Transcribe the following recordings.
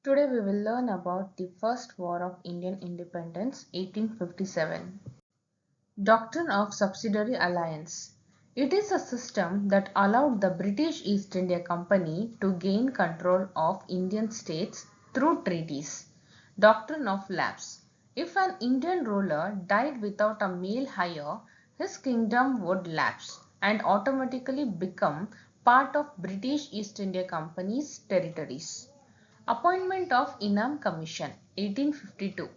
Today we will learn about the First War of Indian Independence 1857. Doctrine of Subsidiary Alliance. It is a system that allowed the British East India Company to gain control of Indian states through treaties. Doctrine of Lapse. If an Indian ruler died without a male heir, his kingdom would lapse and automatically become part of British East India Company's territories. Appointment of Inam Commission 1852.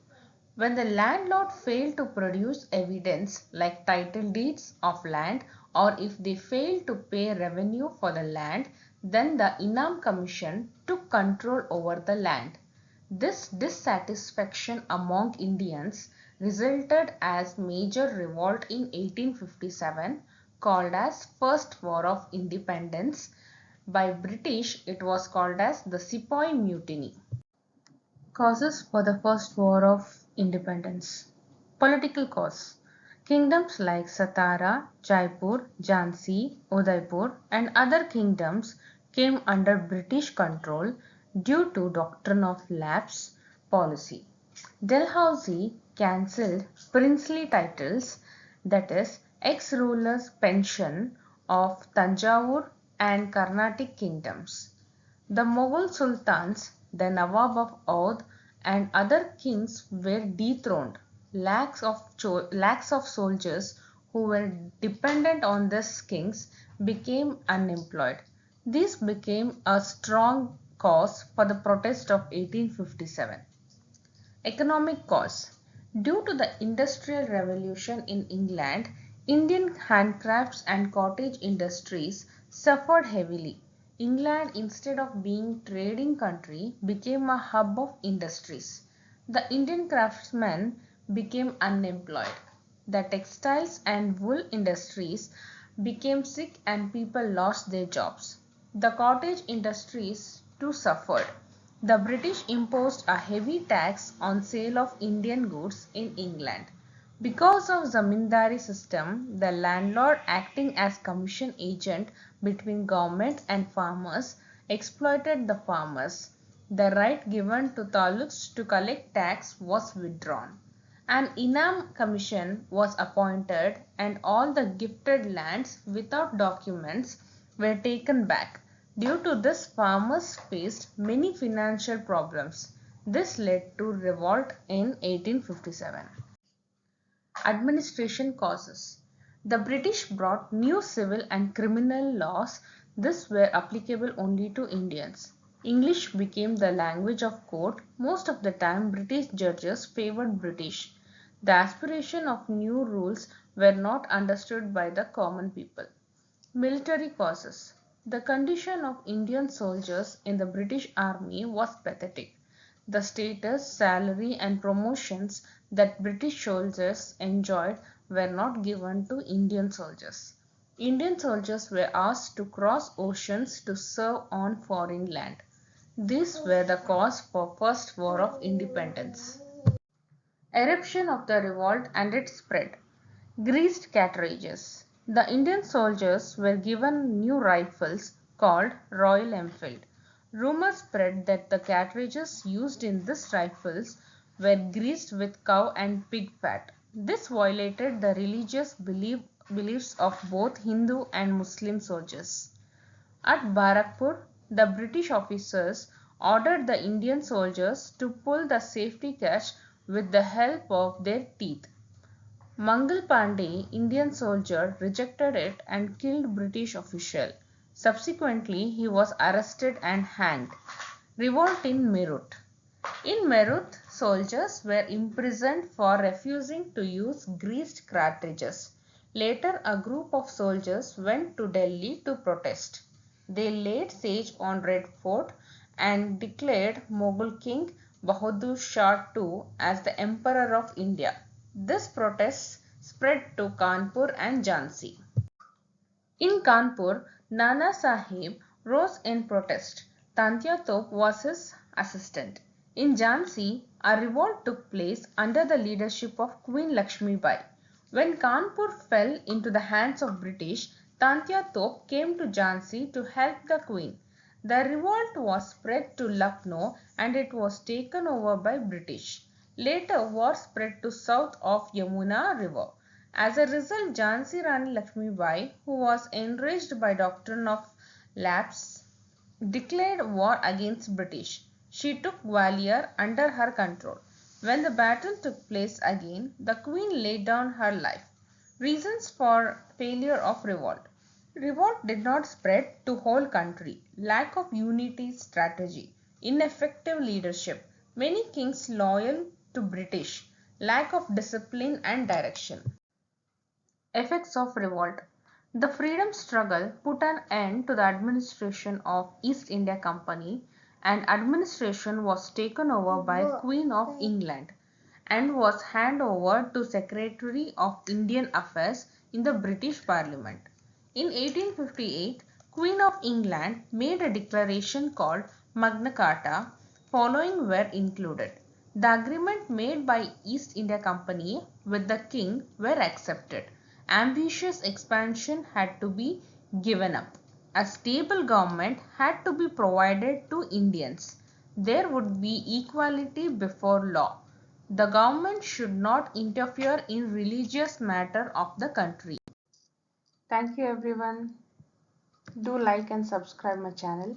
When the landlord failed to produce evidence like title deeds of land, or if they failed to pay revenue for the land, then the Inam Commission took control over the land. This dissatisfaction among Indians resulted as major revolt in 1857 called as First War of Independence. By British it was called as the Sepoy Mutiny. Causes for the First War of Independence. Political cause. Kingdoms like Satara, Jaipur, Jhansi, Udaipur and other kingdoms came under British control due to doctrine of lapse policy. Dalhousie cancelled princely titles, that is, ex-rulers' pension of Tanjavur and Carnatic kingdoms. The Mughal sultans, the Nawab of Oudh and other kings were dethroned. Lakhs of soldiers who were dependent on these kings became unemployed. This became a strong cause for the protest of 1857. Economic cause. Due to the Industrial Revolution in England, Indian handcrafts and cottage industries suffered heavily. England, instead of being a trading country, became a hub of industries. The Indian craftsmen became unemployed. The textiles and wool industries became sick and people lost their jobs. The cottage industries too suffered. The British imposed a heavy tax on sale of Indian goods in England. Because of zamindari system, the landlord acting as commission agent between government and farmers exploited the farmers. The right given to taluks to collect tax was withdrawn. An Inam commission was appointed and all the gifted lands without documents were taken back. Due to this, farmers faced many financial problems. This led to revolt in 1857. Administration causes. The British brought new civil and criminal laws. These were applicable only to Indians. English became the language of court. Most of the time British judges favored British. The aspiration of new rules were not understood by the common people. Military causes. The condition of Indian soldiers in the British Army was pathetic. The status, salary and promotions that British soldiers enjoyed were not given to Indian soldiers. Indian soldiers were asked to cross oceans to serve on foreign land. These were the cause for First War of Independence. Eruption of the revolt and its spread. Greased cartridges. The Indian soldiers were given new rifles called Royal Enfield. Rumors spread that the cartridges used in these rifles were greased with cow and pig fat. This violated the religious beliefs of both Hindu and Muslim soldiers. At Barakpur, the British officers ordered the Indian soldiers to pull the safety catch with the help of their teeth. Mangal Pandey, Indian soldier, rejected it and killed British official. Subsequently, he was arrested and hanged. Revolt in Meerut. In Meerut, soldiers were imprisoned for refusing to use greased cartridges. Later, a group of soldiers went to Delhi to protest. They laid siege on Red Fort and declared Mughal King Bahadur Shah II as the Emperor of India. This protest spread to Kanpur and Jhansi. In Kanpur, Nana Sahib rose in protest. Tantia Top was his assistant. In Jhansi, a revolt took place under the leadership of Queen Lakshmi Bai. When Kanpur fell into the hands of British, Tantia Top came to Jhansi to help the Queen. The revolt was spread to Lucknow and it was taken over by British. Later, war spread to south of Yamuna River. As a result, Jhansi Rani Lakshmibai, who was enraged by doctrine of lapse, declared war against British. She took Gwalior under her control. When the battle took place again, the queen laid down her life. Reasons for failure of revolt. Revolt did not spread to whole country. Lack of unity strategy. Ineffective leadership. Many kings loyal to British. Lack of discipline and direction. Effects of revolt. The freedom struggle put an end to the administration of East India Company and administration was taken over by Queen of England and was handed over to Secretary of Indian Affairs in the British Parliament. In 1858, Queen of England made a declaration called Magna Carta. Following were included. The agreement made by East India Company with the king were accepted. Ambitious expansion had to be given up. A stable government had to be provided to Indians. There would be equality before law. The government should not interfere in religious matter of the country. Thank you everyone. Do like and subscribe my channel.